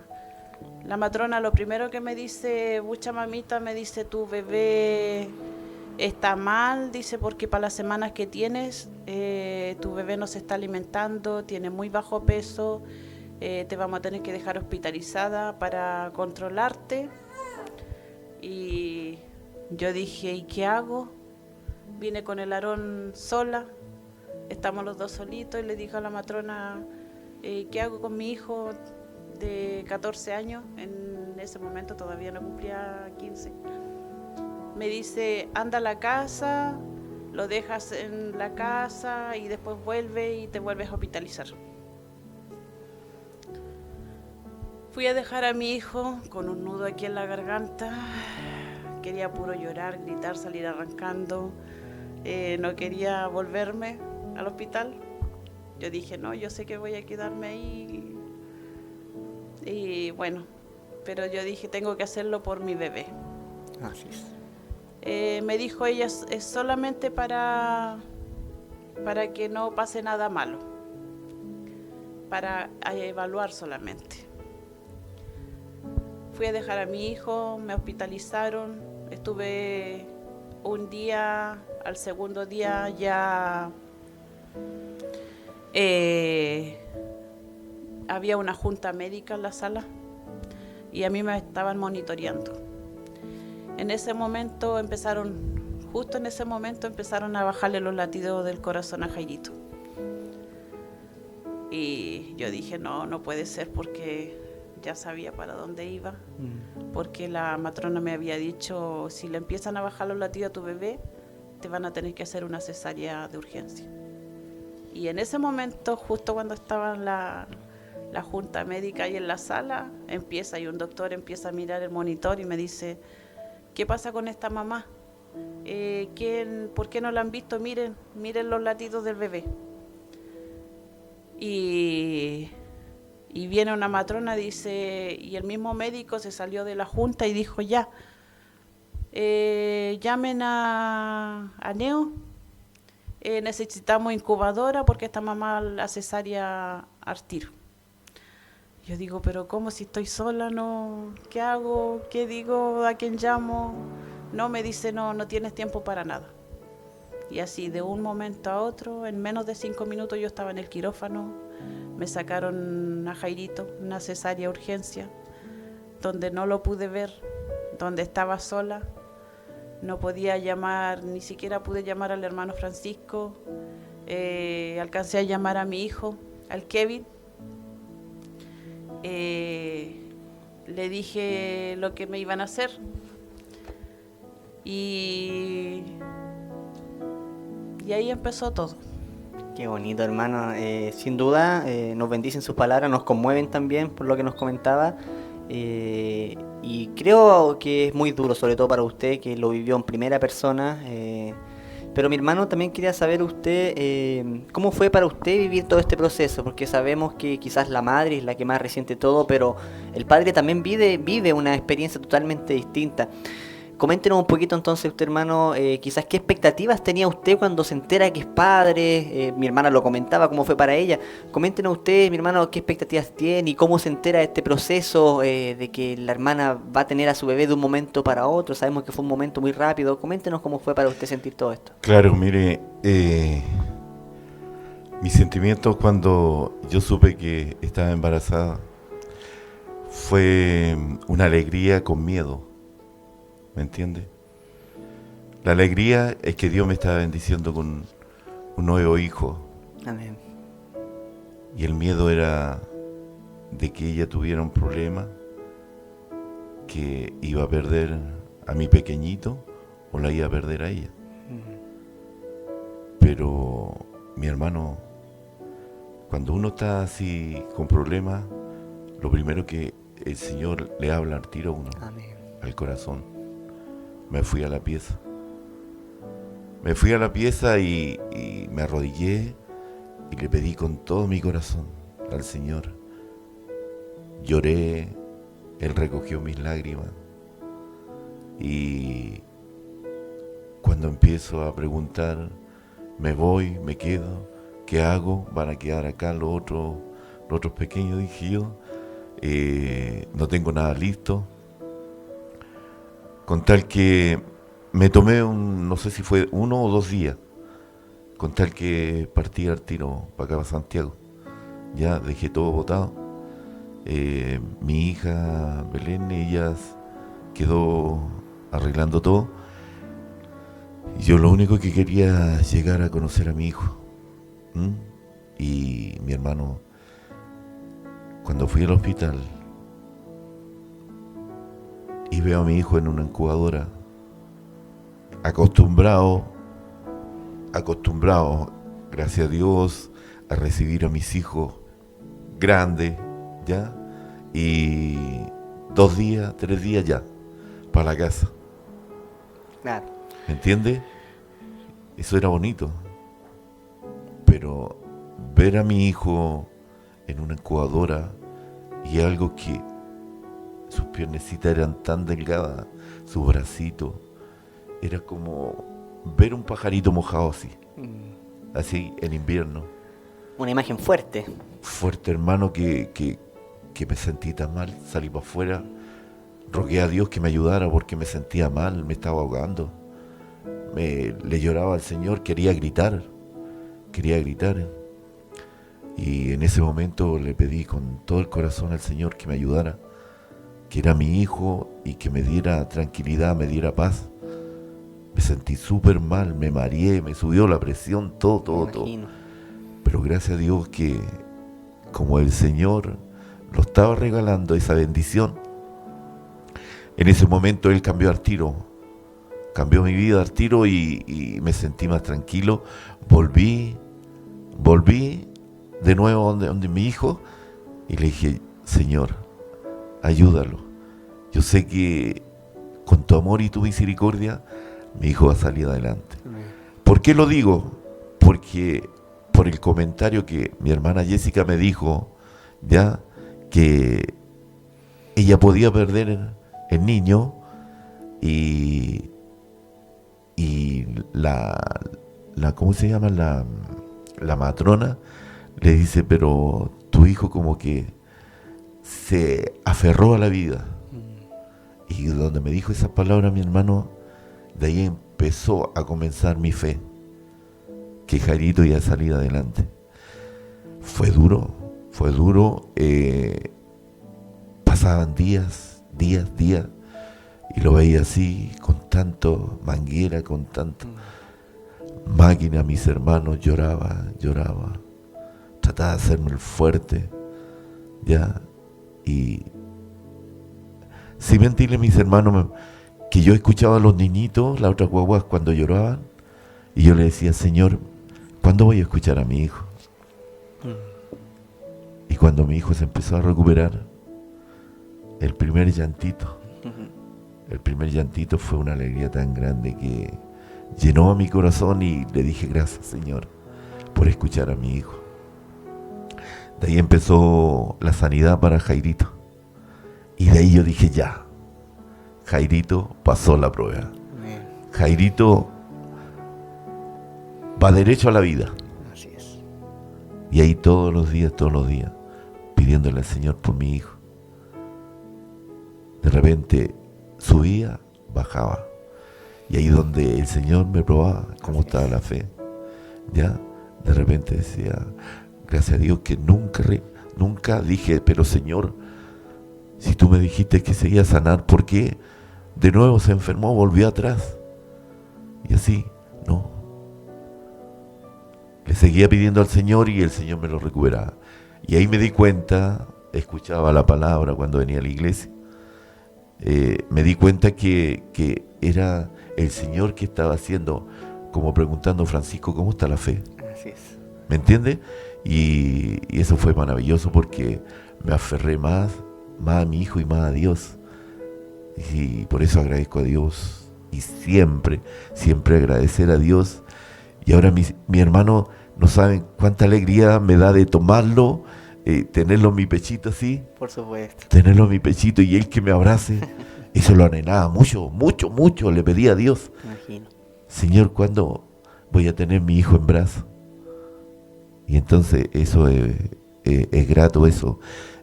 matrona lo primero que me dice, mucha mamita, me dice, tu bebé está mal, dice, porque para las semanas que tienes, tu bebé no se está alimentando, tiene muy bajo peso, te vamos a tener que dejar hospitalizada para controlarte. Y yo dije, ¿y qué hago? Vine con el Aarón sola, estamos los dos solitos, y le dije a la matrona, ¿qué hago con mi hijo de 14 años? En ese momento todavía no cumplía 15. Me dice, anda a la casa, lo dejas en la casa y después vuelve y te vuelves a hospitalizar. Fui a dejar a mi hijo con un nudo aquí en la garganta. Quería puro llorar, gritar, salir arrancando. No quería volverme al hospital. Yo dije, no, yo sé que voy a quedarme ahí. Y bueno, pero yo dije, tengo que hacerlo por mi bebé. Así es. Me dijo ella, es solamente para que no pase nada malo, para evaluar solamente. Fui a dejar a mi hijo, me hospitalizaron, estuve un día, al segundo día ya había una junta médica en la sala y a mí me estaban monitoreando. En ese momento justo en ese momento empezaron a bajarle los latidos del corazón a Jairito. Y yo dije, no puede ser, porque ya sabía para dónde iba, porque la matrona me había dicho, si le empiezan a bajar los latidos a tu bebé, te van a tener que hacer una cesárea de urgencia. Y en ese momento, justo cuando estaba en la junta médica ahí en la sala, y un doctor empieza a mirar el monitor y me dice, ¿qué pasa con esta mamá? ¿Por qué no la han visto? Miren los latidos del bebé. Y viene una matrona, dice, y el mismo médico se salió de la junta y dijo, ya, llamen a Neo, necesitamos incubadora porque esta mamá la cesárea al tiro. Yo digo, pero ¿cómo si estoy sola? No, ¿qué hago? ¿Qué digo? ¿A quién llamo? No, me dice, no tienes tiempo para nada. Y así, de un momento a otro, en menos de 5 minutos yo estaba en el quirófano, me sacaron a Jairito, una cesárea urgencia, donde no lo pude ver, donde estaba sola, no podía llamar, ni siquiera pude llamar al hermano Francisco, alcancé a llamar a mi hijo, al Kevin, le dije lo que me iban a hacer y ahí empezó todo. Qué bonito, hermano. Sin duda, nos bendicen sus palabras, nos conmueven también por lo que nos comentaba. Y creo que es muy duro, sobre todo para usted, que lo vivió en primera persona. Pero mi hermano, también quería saber usted, ¿cómo fue para usted vivir todo este proceso? Porque sabemos que quizás la madre es la que más resiente todo, pero el padre también vive una experiencia totalmente distinta. Coméntenos un poquito entonces usted, hermano, quizás qué expectativas tenía usted cuando se entera que es padre. Mi hermana lo comentaba, cómo fue para ella. Coméntenos usted, mi hermano, qué expectativas tiene y cómo se entera de este proceso de que la hermana va a tener a su bebé de un momento para otro. Sabemos que fue un momento muy rápido. Coméntenos cómo fue para usted sentir todo esto. Claro, mire, mis sentimientos cuando yo supe que estaba embarazada fue una alegría con miedo. ¿Me entiende? La alegría es que Dios me estaba bendiciendo con un nuevo hijo. Amén. Y el miedo era de que ella tuviera un problema, que iba a perder a mi pequeñito o la iba a perder a ella. Pero mi hermano, cuando uno está así con problemas, lo primero que el Señor le habla al tiro a uno, Amén. al corazón. Me fui a la pieza. Y me arrodillé y le pedí con todo mi corazón al Señor. Lloré, Él recogió mis lágrimas. Y cuando empiezo a preguntar, me voy, me quedo, ¿qué hago? ¿Van a quedar acá los otros pequeños? Dije yo, no tengo nada listo. Con tal que me tomé no sé si fue 1 o 2 días, con tal que partí al tiro para acá, para Santiago. Ya dejé todo botado. Mi hija Belén, ella quedó arreglando todo. Yo lo único que quería es llegar a conocer a mi hijo. Y mi hermano, cuando fui al hospital y veo a mi hijo en una incubadora, acostumbrado, gracias a Dios, a recibir a mis hijos grandes, ¿ya? Y 2 días, 3 días ya, para la casa. Claro. ¿Me entiendes? Eso era bonito. Pero ver a mi hijo en una incubadora y algo que sus piernecitas eran tan delgadas, su bracito, era como ver un pajarito mojado así en invierno. Una imagen fuerte. Fuerte, hermano, que me sentí tan mal, salí para afuera, rogué a Dios que me ayudara porque me sentía mal, me estaba ahogando. Le lloraba al Señor, quería gritar. Y en ese momento le pedí con todo el corazón al Señor que me ayudara, que era mi hijo y que me diera tranquilidad, me diera paz. Me sentí súper mal, me mareé, me subió la presión, todo. Pero gracias a Dios que como el Señor lo estaba regalando esa bendición, en ese momento Él cambió mi vida al tiro y me sentí más tranquilo. Volví de nuevo donde mi hijo y le dije, Señor, ayúdalo. Yo sé que con tu amor y tu misericordia mi hijo va a salir adelante. ¿Por qué lo digo? Porque por el comentario que mi hermana Jessica me dijo, ya, que ella podía perder el niño y ¿cómo se llama? La matrona le dice, pero tu hijo como que se aferró a la vida. Y donde me dijo esas palabras mi hermano, de ahí empezó a comenzar mi fe, que Jairito iba a salir adelante. Fue duro. Pasaban días, y lo veía así, con tanto manguera, con tanto máquina. Mis hermanos lloraba, trataba de hacerme el fuerte, ya, y sin mentirle, mis hermanos, que yo escuchaba a los niñitos, las otras guaguas, cuando lloraban, y yo le decía, Señor, ¿cuándo voy a escuchar a mi hijo? Y cuando mi hijo se empezó a recuperar, el primer llantito fue una alegría tan grande que llenó a mi corazón, y le dije, gracias, Señor, por escuchar a mi hijo. De ahí empezó la sanidad para Jairito. Y de ahí yo dije, ya, Jairito pasó la prueba. Jairito va derecho a la vida. Así es. Y ahí todos los días, pidiéndole al Señor por mi hijo. De repente subía, bajaba. Y ahí donde el Señor me probaba cómo estaba la fe. Ya, de repente decía, gracias a Dios que nunca dije, pero Señor, si tú me dijiste que se iba a sanar, ¿por qué de nuevo se enfermó, volvió atrás? Y así, no. Le seguía pidiendo al Señor y el Señor me lo recuperaba. Y ahí me di cuenta, escuchaba la palabra cuando venía a la iglesia, me di cuenta que era el Señor que estaba haciendo, como preguntando, Francisco, ¿cómo está la fe? Así es. ¿Me entiende? Y eso fue maravilloso porque me aferré más a mi hijo y más a Dios. Y por eso agradezco a Dios. Y siempre agradecer a Dios. Y ahora mi hermano no saben cuánta alegría me da de tomarlo, tenerlo en mi pechito así. Por supuesto. Tenerlo en mi pechito y él que me abrace. Eso lo anhelaba mucho. Le pedí a Dios. Imagino. Señor, ¿cuándo voy a tener mi hijo en brazos? Y entonces eso es grato, eso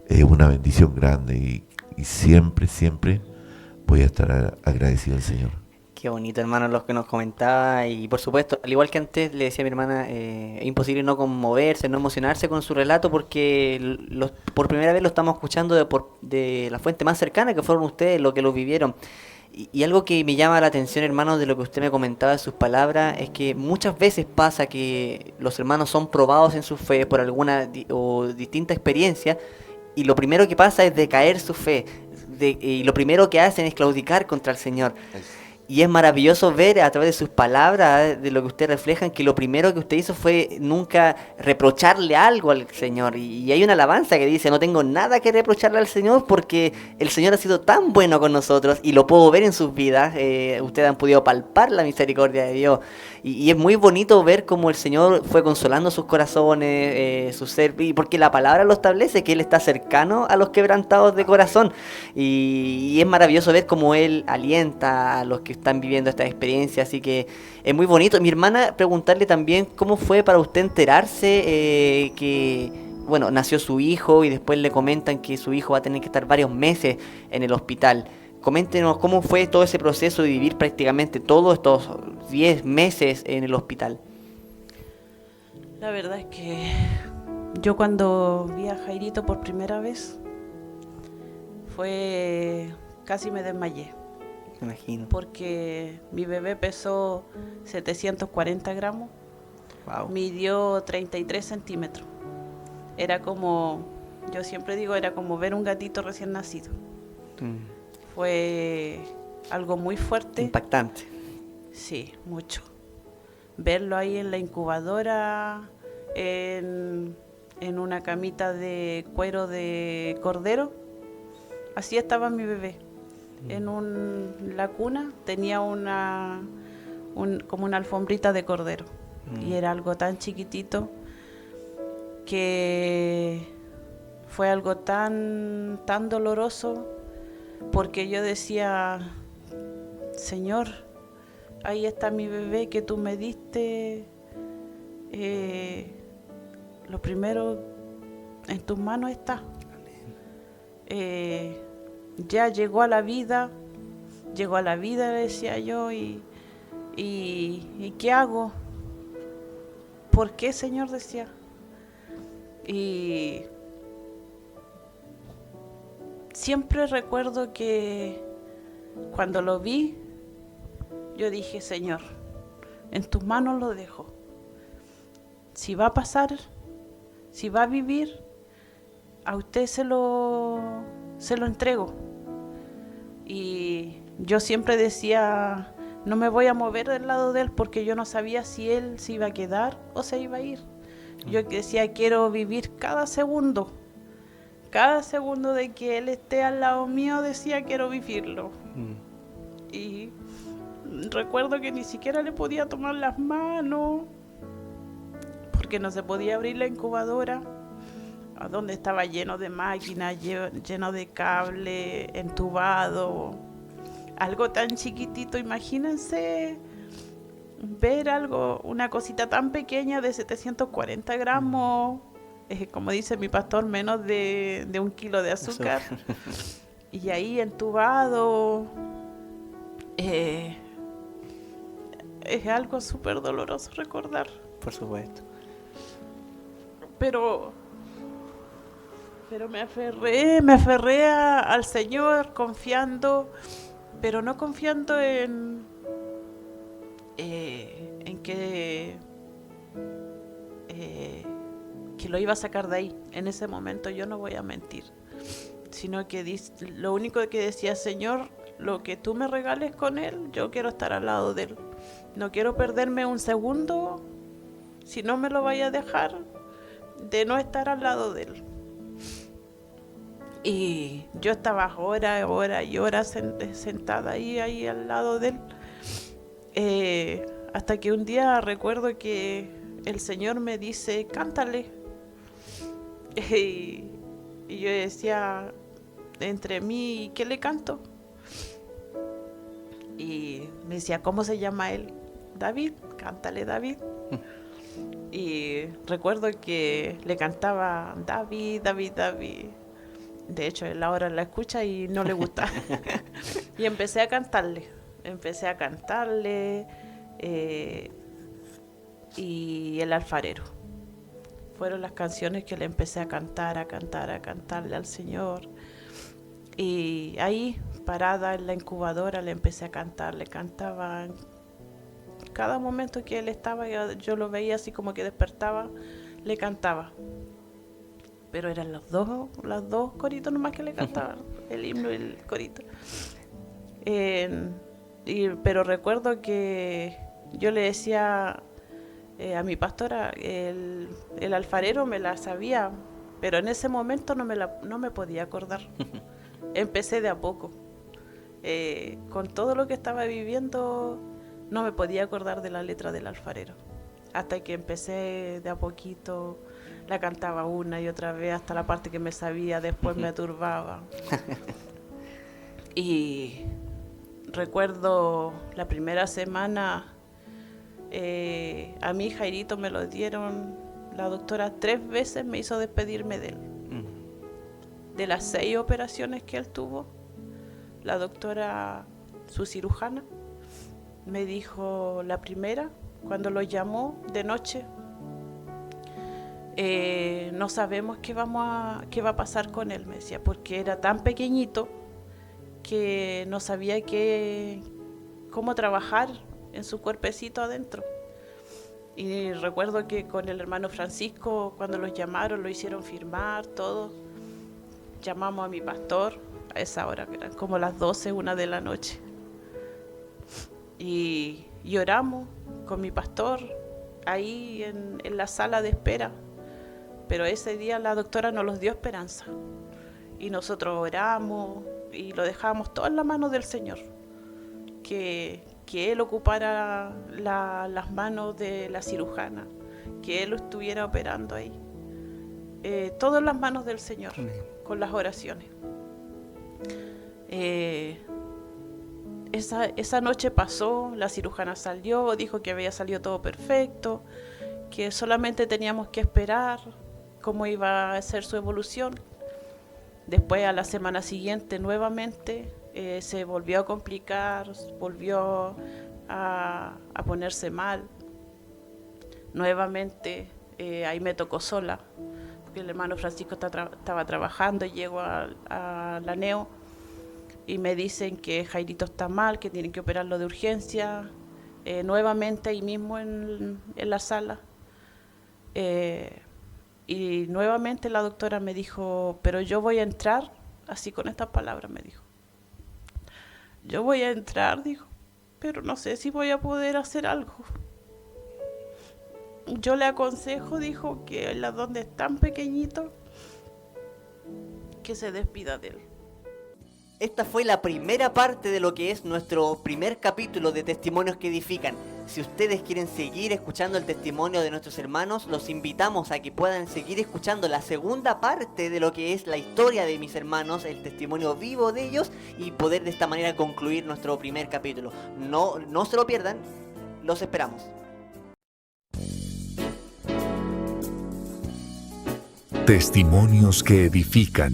es una bendición grande y siempre voy a estar agradecido al Señor. Qué bonito, hermano, los que nos comentaba. Y por supuesto, al igual que antes le decía a mi hermana, es imposible no conmoverse, no emocionarse con su relato, porque por primera vez lo estamos escuchando de la fuente más cercana, que fueron ustedes los que lo vivieron. Y algo que me llama la atención, hermano, de lo que usted me comentaba de sus palabras, es que muchas veces pasa que los hermanos son probados en su fe por alguna o distinta experiencia, y lo primero que pasa es decaer su fe, y lo primero que hacen es claudicar contra el Señor. Y es maravilloso ver a través de sus palabras, de lo que usted refleja, que lo primero que usted hizo fue nunca reprocharle algo al Señor. Y hay una alabanza que dice, no tengo nada que reprocharle al Señor porque el Señor ha sido tan bueno con nosotros y lo puedo ver en sus vidas. Ustedes han podido palpar la misericordia de Dios. Y es muy bonito ver cómo el Señor fue consolando sus corazones, su ser, y porque la palabra lo establece, que Él está cercano a los quebrantados de corazón. Y es maravilloso ver cómo Él alienta a los que están viviendo esta experiencia, así que es muy bonito. Mi hermana, preguntarle también cómo fue para usted enterarse que, bueno, nació su hijo y después le comentan que su hijo va a tener que estar varios meses en el hospital. Coméntenos cómo fue todo ese proceso de vivir prácticamente todos estos 10 meses en el hospital. La verdad es que yo cuando vi a Jairito por primera vez, casi me desmayé. Me imagino. Porque mi bebé pesó 740 gramos, Wow. midió 33 centímetros. Era como, yo siempre digo, era como ver un gatito recién nacido. Fue algo muy fuerte. Impactante. Sí, mucho. Verlo ahí en la incubadora, en una camita de cuero de cordero. Así estaba mi bebé. En la cuna tenía como una alfombrita de cordero. Y era algo tan chiquitito que fue algo tan doloroso, porque yo decía, Señor, ahí está mi bebé que tú me diste lo primero en tus manos está. Ya llegó a la vida, decía yo, y ¿qué hago? ¿Por qué, Señor? Decía. Y siempre recuerdo que cuando lo vi, yo dije, Señor, en tus manos lo dejo. Si va a pasar, si va a vivir, a usted se lo entrego. Y yo siempre decía, no me voy a mover del lado de él porque yo no sabía si él se iba a quedar o se iba a ir. Yo decía, quiero vivir cada segundo de que él esté al lado mío, decía, quiero vivirlo. Y recuerdo que ni siquiera le podía tomar las manos porque no se podía abrir la incubadora, a donde estaba lleno de máquinas, lleno de cable, entubado, algo tan chiquitito. Imagínense ver algo, una cosita tan pequeña de 740 gramos, como dice mi pastor, menos de 1 kilo de azúcar, y ahí entubado. Es algo súper doloroso recordar. Por supuesto. Pero me aferré al Señor, confiando, pero no confiando en que lo iba a sacar de ahí. En ese momento yo no voy a mentir, sino que lo único que decía, Señor, lo que tú me regales con él, yo quiero estar al lado de él. No quiero perderme un segundo, si no me lo vaya a dejar, de no estar al lado de él. Y yo estaba horas y horas sentada ahí al lado de él, hasta que un día recuerdo que el Señor me dice, cántale. Y yo decía entre mí, ¿qué le canto? Y me decía, ¿cómo se llama él? David, cántale, David. Y recuerdo que le cantaba, David, David, David. De hecho, él ahora la escucha y no le gusta. Y empecé a cantarle. Y El alfarero. Fueron las canciones que le empecé a cantarle al Señor. Y ahí, parada en la incubadora, le empecé a cantar. Le cantaba cada momento que él estaba, yo lo veía así como que despertaba, le cantaba. Pero eran los dos coritos nomás que le cantaban, el himno y el corito. Pero recuerdo que yo le decía a mi pastora, el alfarero me la sabía, pero en ese momento no me podía acordar. Empecé de a poco. Con todo lo que estaba viviendo, no me podía acordar de la letra del alfarero. Hasta que empecé de a poquito, la cantaba una y otra vez hasta la parte que me sabía, después me aturbaba. Y recuerdo la primera semana, a mi Jairito me lo dieron, la doctora 3 veces me hizo despedirme de él. De las 6 operaciones que él tuvo, la doctora, su cirujana, me dijo la primera, cuando lo llamó de noche, no sabemos qué va a pasar con él, me decía, porque era tan pequeñito que no sabía cómo trabajar en su cuerpecito adentro. Y recuerdo que con el hermano Francisco, cuando los llamaron, lo hicieron firmar, todo. Llamamos a mi pastor a esa hora, que eran como las 12, 1 de la noche. Y oramos con mi pastor ahí en la sala de espera. Pero ese día la doctora nos los dio esperanza. Y nosotros oramos y lo dejábamos todo en la mano del Señor. Que Él ocupara las manos de la cirujana, que Él lo estuviera operando ahí. Todo en las manos del Señor, con las oraciones. Esa noche pasó, la cirujana salió, dijo que había salido todo perfecto, que solamente teníamos que esperar cómo iba a ser su evolución. Después, a la semana siguiente, nuevamente se volvió a complicar, volvió a ponerse mal. Nuevamente, ahí me tocó sola, porque el hermano Francisco estaba trabajando, y llego a la neo y me dicen que Jairito está mal, que tienen que operarlo de urgencia, nuevamente ahí mismo en la sala. Y nuevamente la doctora me dijo, pero yo voy a entrar, así con estas palabras me dijo. Yo voy a entrar, dijo, pero no sé si voy a poder hacer algo. Yo le aconsejo, dijo, que la donde es tan pequeñito, que se despida de él. Esta fue la primera parte de lo que es nuestro primer capítulo de Testimonios que Edifican. Si ustedes quieren seguir escuchando el testimonio de nuestros hermanos, los invitamos a que puedan seguir escuchando la segunda parte de lo que es la historia de mis hermanos, el testimonio vivo de ellos, y poder de esta manera concluir nuestro primer capítulo. No se lo pierdan, los esperamos. Testimonios que edifican.